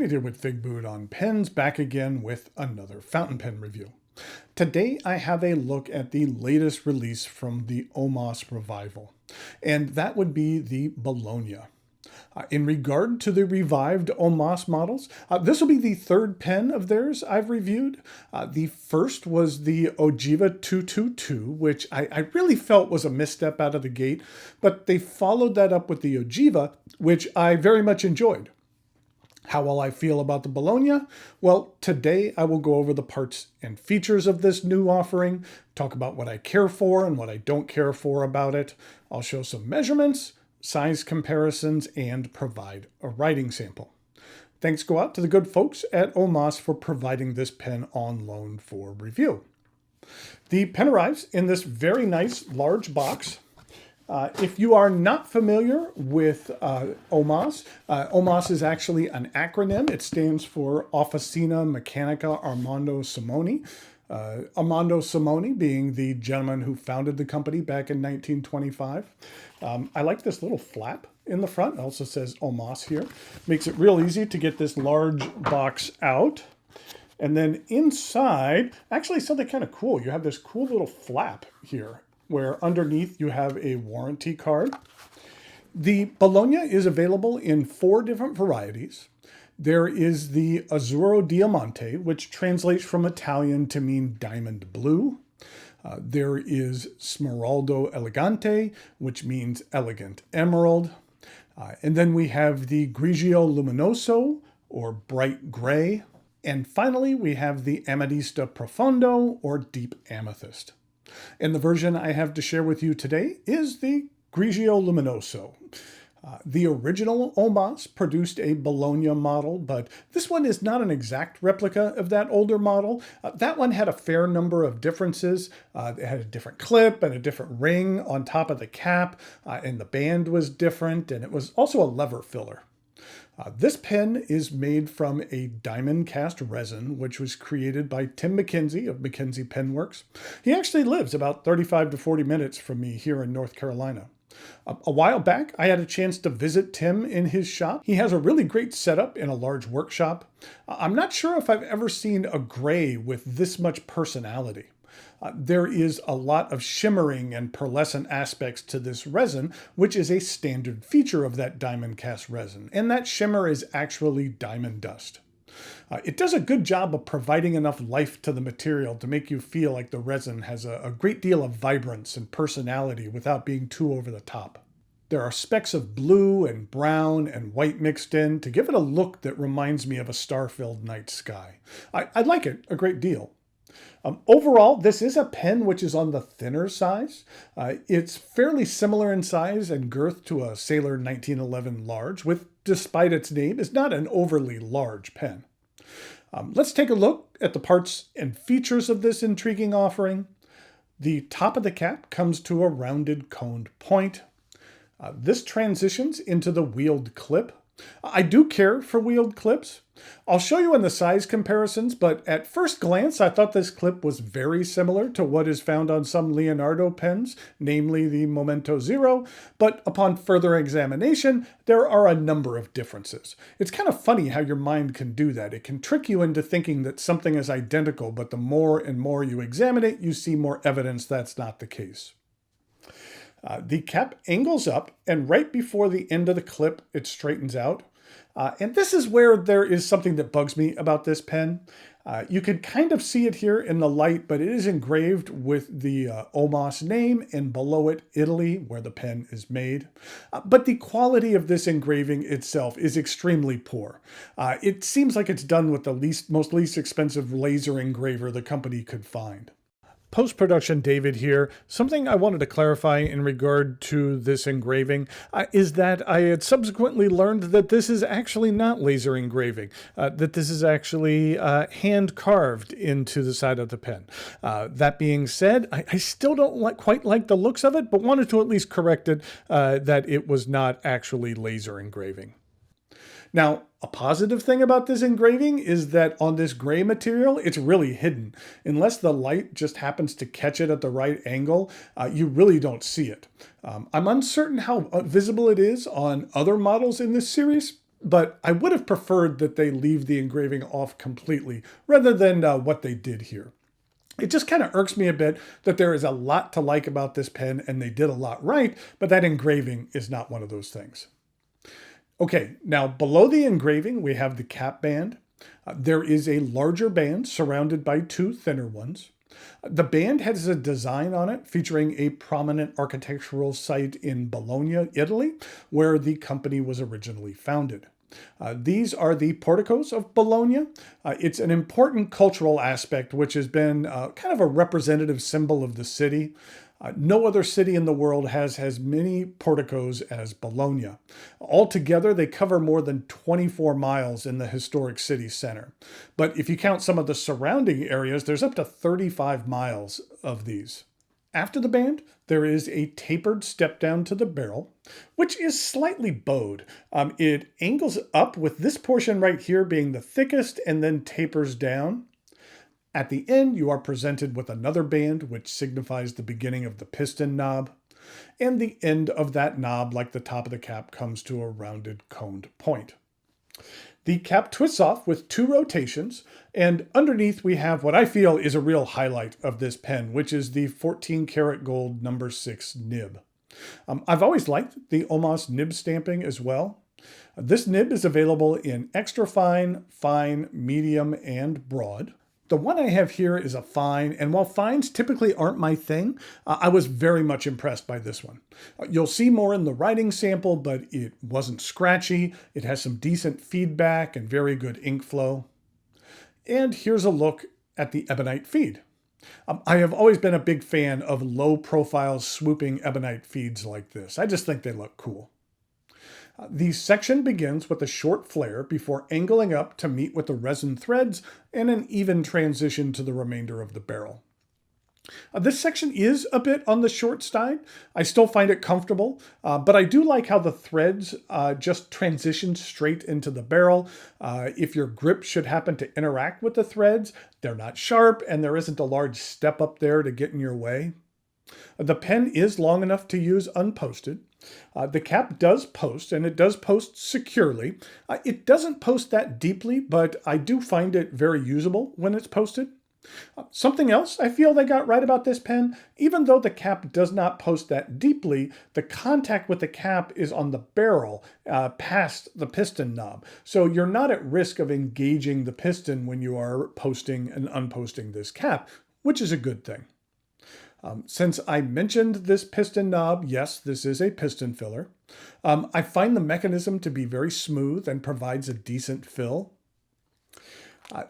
David here with Figboot on Pens, back again with another fountain pen review. Today I have a look at the latest release from the OMAS revival, and that would be the Bologna. In regard to the revived OMAS models, this will be the third pen of theirs I've reviewed. The first was the Ogiva 222, which I really felt was a misstep out of the gate, but they followed that up with the Ogiva, which I very much enjoyed. How will I feel about the Bologna? Well, today I will go over the parts and features of this new offering, talk about what I care for and what I don't care for about it. I'll show some measurements, size comparisons, and provide a writing sample. Thanks go out to the good folks at OMAS for providing this pen on loan for review. The pen arrives in this very nice large box. If you are not familiar with OMAS, OMAS is actually an acronym. It stands for Officina Meccanica Armando Simoni. Armando Simoni being the gentleman who founded the company back in 1925. I like this little flap in the front. It also says OMAS here. Makes it real easy to get this large box out. And then inside, actually something kind of cool. You have this cool little flap here, where underneath you have a warranty card. The Bologna is available in 4 different varieties. There is the Azzurro Diamante, which translates from Italian to mean diamond blue. There is Smeraldo Elegante, which means elegant emerald. And then we have the Grigio Luminoso, or bright gray. And finally, we have the Ametista Profondo, or deep amethyst. And the version I have to share with you today is the Grigio Luminoso. The original OMAS produced a Bologna model, but this one is not an exact replica of that older model. That one had a fair number of differences. It had a different clip and a different ring on top of the cap, and the band was different, and it was also a lever filler. This pen is made from a diamond cast resin, which was created by Tim McKenzie of McKenzie Penworks. He actually lives about 35 to 40 minutes from me here in North Carolina. A while back, I had a chance to visit Tim in his shop. He has a really great setup in a large workshop. I'm not sure if I've ever seen a gray with this much personality. There is a lot of shimmering and pearlescent aspects to this resin, which is a standard feature of that diamond cast resin, and that shimmer is actually diamond dust. It does a good job of providing enough life to the material to make you feel like the resin has a great deal of vibrance and personality without being too over the top. There are specks of blue and brown and white mixed in to give it a look that reminds me of a star-filled night sky. I like it a great deal. Overall, this is a pen which is on the thinner size. It's fairly similar in size and girth to a Sailor 1911 large, which, despite its name, is not an overly large pen. Let's take a look at the parts and features of this intriguing offering. The top of the cap comes to a rounded coned point. This transitions into the wheeled clip. I do care for wheeled clips. I'll show you in the size comparisons, but at first glance, I thought this clip was very similar to what is found on some Leonardo pens, namely the Momento Zero, but upon further examination, there are a number of differences. It's kind of funny how your mind can do that. It can trick you into thinking that something is identical, but the more and more you examine it, you see more evidence that's not the case. The cap angles up, and right before the end of the clip, it straightens out. And this is where there is something that bugs me about this pen. You can kind of see it here in the light, but it is engraved with the OMAS name and below it, Italy, where the pen is made. But the quality of this engraving itself is extremely poor. It seems like it's done with the most expensive laser engraver the company could find. Post-production David here. Something I wanted to clarify in regard to this engraving is that I had subsequently learned that this is actually not laser engraving, that this is actually hand carved into the side of the pen. That being said, I still don't quite like the looks of it, but wanted to at least correct it that it was not actually laser engraving. Now, a positive thing about this engraving is that on this gray material, it's really hidden. Unless the light just happens to catch it at the right angle, you really don't see it. I'm uncertain how visible it is on other models in this series, but I would have preferred that they leave the engraving off completely rather than what they did here. It just kind of irks me a bit that there is a lot to like about this pen and they did a lot right, but that engraving is not one of those things. Okay, now below the engraving, we have the cap band. There is a larger band surrounded by two thinner ones. The band has a design on it featuring a prominent architectural site in Bologna, Italy, where the company was originally founded. These are the porticos of Bologna. It's an important cultural aspect which has been kind of a representative symbol of the city. No other city in the world has as many porticos as Bologna. Altogether, they cover more than 24 miles in the historic city center. But if you count some of the surrounding areas, there's up to 35 miles of these. After the band, there is a tapered step down to the barrel, which is slightly bowed. It angles up with this portion right here being the thickest and then tapers down. At the end, you are presented with another band, which signifies the beginning of the piston knob. And the end of that knob, like the top of the cap, comes to a rounded coned point. The cap twists off with two rotations, and underneath we have what I feel is a real highlight of this pen, which is the 14 karat gold number 6 nib. I've always liked the OMAS nib stamping as well. This nib is available in extra fine, fine, medium, and broad. The one I have here is a fine, and while fines typically aren't my thing, I was very much impressed by this one. You'll see more in the writing sample, but it wasn't scratchy. It has some decent feedback and very good ink flow. And here's a look at the ebonite feed. I have always been a big fan of low-profile swooping ebonite feeds like this. I just think they look cool. The section begins with a short flare before angling up to meet with the resin threads and an even transition to the remainder of the barrel. This section is a bit on the short side. I still find it comfortable, but I do like how the threads just transition straight into the barrel. If your grip should happen to interact with the threads, they're not sharp and there isn't a large step up there to get in your way. The pen is long enough to use unposted. The cap does post, and it does post securely. It doesn't post that deeply, but I do find it very usable when it's posted. Something else I feel they got right about this pen, even though the cap does not post that deeply, the contact with the cap is on the barrel past the piston knob. So you're not at risk of engaging the piston when you are posting and unposting this cap, which is a good thing. Since I mentioned this piston knob, yes, this is a piston filler. I find the mechanism to be very smooth and provides a decent fill.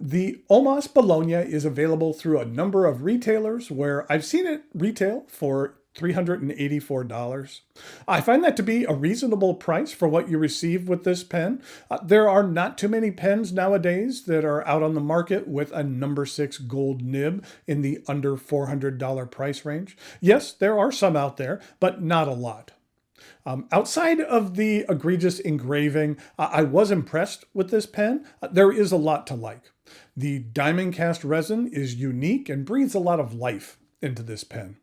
The OMAS Bologna is available through a number of retailers where I've seen it retail for $384. I find that to be a reasonable price for what you receive with this pen. There are not too many pens nowadays that are out on the market with a number 6 gold nib in the under $400 price range. Yes, there are some out there, but not a lot. Outside of the egregious engraving, I was impressed with this pen. There is a lot to like. The diamond cast resin is unique and breathes a lot of life into this pen.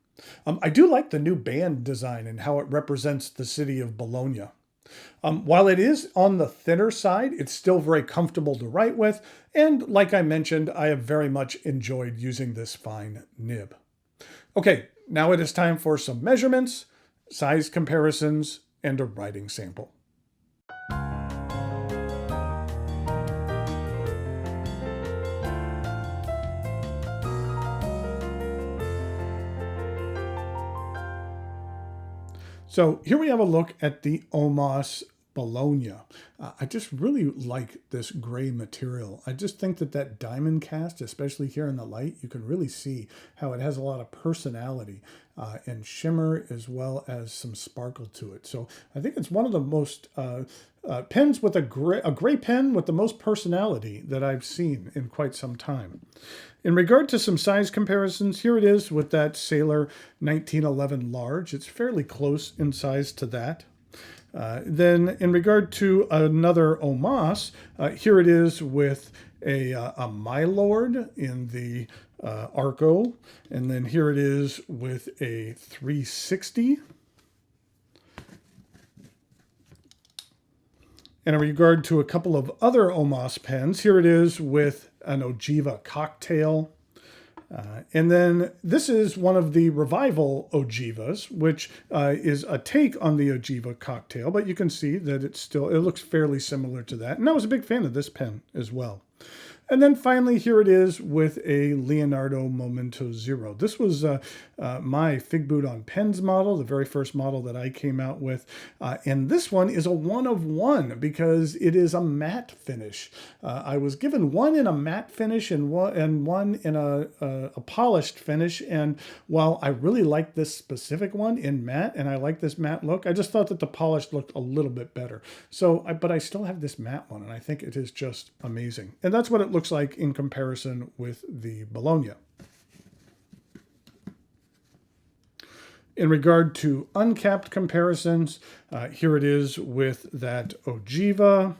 I do like the new band design and how it represents the city of Bologna. While it is on the thinner side, it's still very comfortable to write with, and like I mentioned, I have very much enjoyed using this fine nib. Okay, now it is time for some measurements, size comparisons, and a writing sample. So here we have a look at the OMAS Bologna. I just really like this gray material. I just think that that diamond cast, especially here in the light, you can really see how it has a lot of personality and shimmer as well as some sparkle to it. So I think it's one of the most pens with a gray pen with the most personality that I've seen in quite some time. In regard to some size comparisons, here it is with that Sailor 1911 large. It's fairly close in size to that. Then in regard to another OMAS, here it is with a My Lord in the Arco, and then here it is with a 360. And in regard to a couple of other OMAS pens, here it is with an Ogiva cocktail. And then this is one of the Revival Ogivas, which is a take on the Ogiva cocktail, but you can see that it looks fairly similar to that. And I was a big fan of this pen as well. And then finally, here it is with a Leonardo Momento Zero. This was my Figboot on Pens model, the very first model that I came out with. And this one is a 1 of 1 because it is a matte finish. I was given one in a matte finish and one in a polished finish. And while I really like this specific one in matte, and I like this matte look, I just thought that the polished looked a little bit better. But I still have this matte one, and I think it is just amazing. And that's what it looks like in comparison with the Bologna. In regard to uncapped comparisons, here it is with that Ogiva,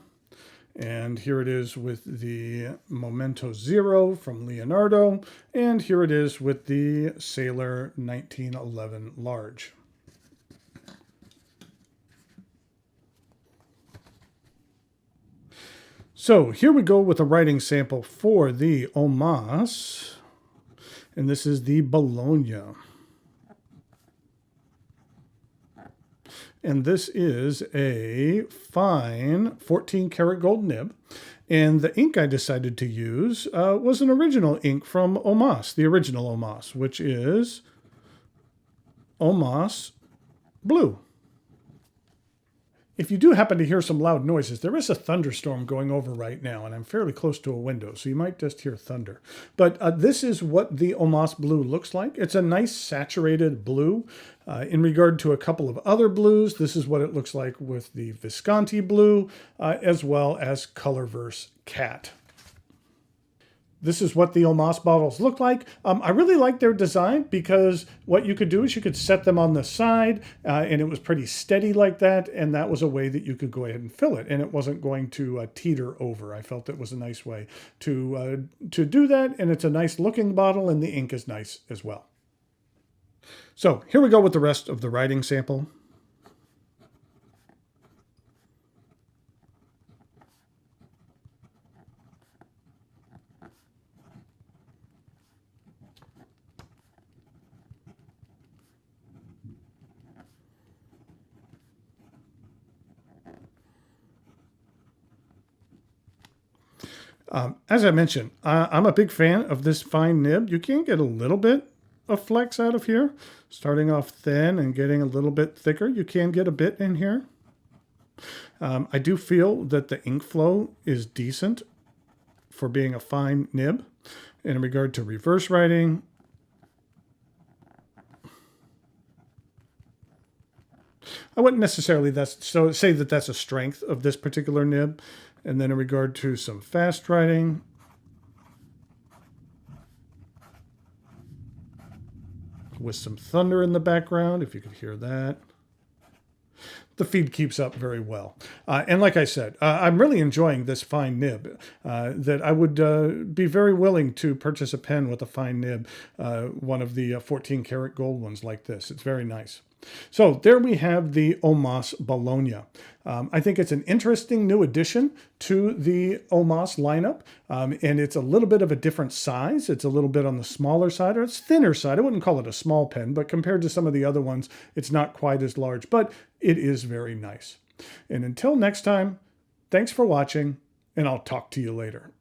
and here it is with the Momento Zero from Leonardo, and here it is with the Sailor 1911 Large. So here we go with a writing sample for the OMAS, and this is the Bologna. And this is a fine 14 karat gold nib. And the ink I decided to use was an original ink from OMAS, the original OMAS, which is OMAS Blue. If you do happen to hear some loud noises, there is a thunderstorm going over right now, and I'm fairly close to a window, so you might just hear thunder. But this is what the OMAS Blue looks like. It's a nice saturated blue. In regard to a couple of other blues, this is what it looks like with the Visconti Blue, as well as Colorverse Cat. This is what the OMAS bottles look like. I really like their design because what you could do is you could set them on the side and it was pretty steady like that. And that was a way that you could go ahead and fill it and it wasn't going to teeter over. I felt it was a nice way to do that. And it's a nice looking bottle and the ink is nice as well. So here we go with the rest of the writing sample. As I mentioned, I'm a big fan of this fine nib. You can get a little bit of flex out of here, starting off thin and getting a little bit thicker. You can get a bit in here. I do feel that the ink flow is decent for being a fine nib. In regard to reverse writing, I wouldn't necessarily say that that's a strength of this particular nib. And then in regard to some fast writing, with some thunder in the background, if you could hear that, the feed keeps up very well. And like I said, I'm really enjoying this fine nib, that I would be very willing to purchase a pen with a fine nib, one of the 14 karat gold ones like this. It's very nice. So there we have the OMAS Bologna. I think it's an interesting new addition to the OMAS lineup, and it's a little bit of a different size. It's a little bit on the smaller side, or it's thinner side. I wouldn't call it a small pen, but compared to some of the other ones, it's not quite as large, but it is very nice. And until next time, thanks for watching, and I'll talk to you later.